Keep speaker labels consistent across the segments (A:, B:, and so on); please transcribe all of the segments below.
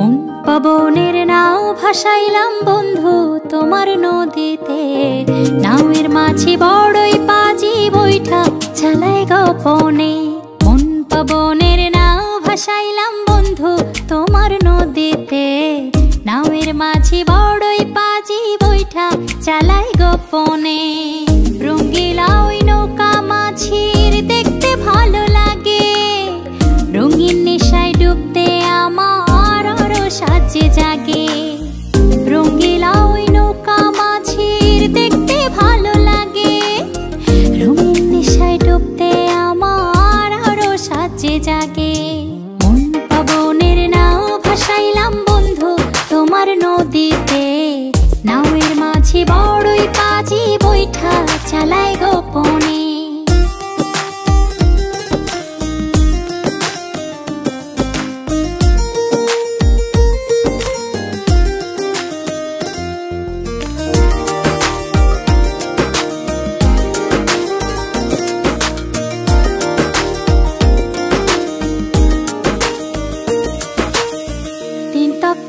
A: মন পবনের নাও ভাসাইলাম বন্ধু তোমার নদীতে। নাওয়ের মাঝি বড়ই পাজি বৈঠা চালাই গোপনে। মন পবনের নাও ভাসাইলাম বন্ধু তোমার নদীতে। নাওয়ের মাঝি বড়ই পাজি বৈঠা চালাই গোপনে। রঙ্গিলা ওই নৌকা মাঝির দেখতে ভালো লাগে। রঙিন নেশায় ডুবতে আমার আরো সাজে জাগে। রঙ্গিলা ওই নৌকা মাঝির দেখতে ভালো লাগে। রঙিন নেশায় ডুবতে আমার আরো সাজে জাগে। মন পবনের নাও ভাসাইলাম বন্ধু তোমার নদীতে। নাওয়ের মাঝি বড়ই পাজি বৈঠা চালাই গোপনে।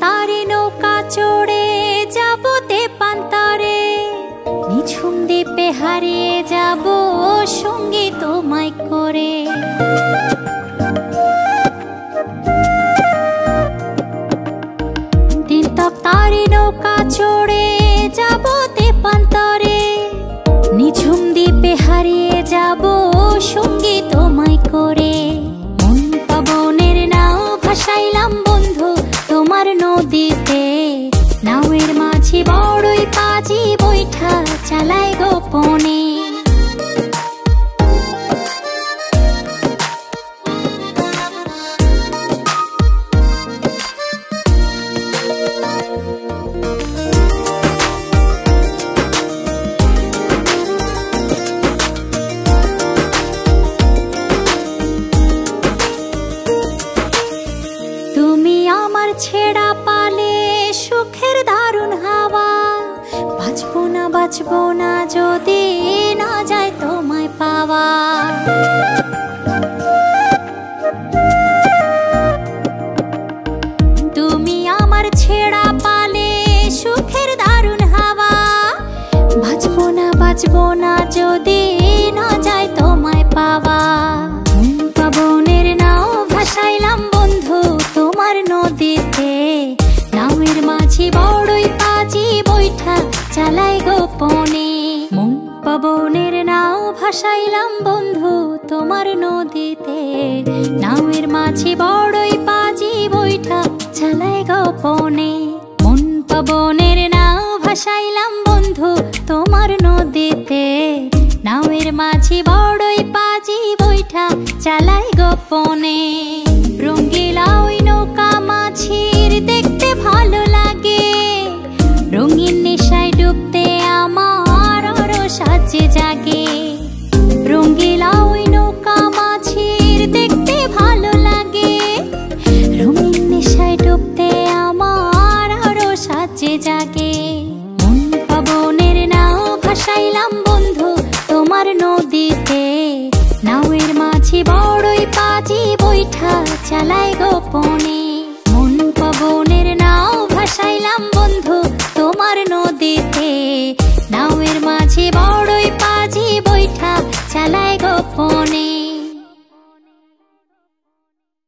A: তারে নৌকা চড়ে যাব তেপান্তরে। নিঝুম দ্বীপে হারিয়ে যাব সঙ্গী তোমায় করে। তারে নৌকা চড়ে যাব তেপান্তরে। নিঝুম দ্বীপে হারিয়ে যাব সঙ্গী তোমায় করে। মন পবনের নাও ভাসাইলাম বন্ধু তোমার নদীতে। নাওয়ের মাঝি বড়ই পাজি বৈঠা চালাই গোপনে। তুমি আমার ছেড়া পালে সুখের দারুণ হাওয়া। বাঁচবো না যদি না যায় তোমায় পাওয়া। তুমি আমার ছেড়া পালে সুখের দারুণ হাওয়া। বাঁচবো না যদি না যায় তোমায় পাওয়া। পবনের নাও ভাসাইলাম বন্ধু তোমার নদীতে। নাওয়ের মাঝি বড়ই পাজি বৈঠা চালাই গোপনে। মন পবনের নাও ভাসাইলাম বন্ধু তোমার নদীতে। নাওয়ের মাঝি বড়ই পাজি বৈঠা চালাই গোপনে। মন পবনের নাও ভাসাইলাম বন্ধু তোমার নদীতে। নাওয়ের মাঝি বড়ই পাজি বৈঠা চালাই গোপনে। রঙ্গিলা ওই নৌকা মাঝির দেখতে ভালো লাগে। রঙিন নেশায় ডুবতে আমার আরো সাজে জাগে। রঙ্গিলা ওই নৌকা মাঝির দেখতে ভালো লাগে। রঙিন নেশায় ডুবতে আমার আরো সাজে জাগে। মন পবনের নাও ভাসাইলাম বন্ধু তোমার নদীতে। নাওয়ের মাঝি বড়ই পাজি বৈঠা চালাই গোপনে। মন পবনের নাও ভাসাইলাম বন্ধু তোমার নদীতে। নাওয়ের মাঝি বড়ই পাজি বৈঠা চালাই গোপনে।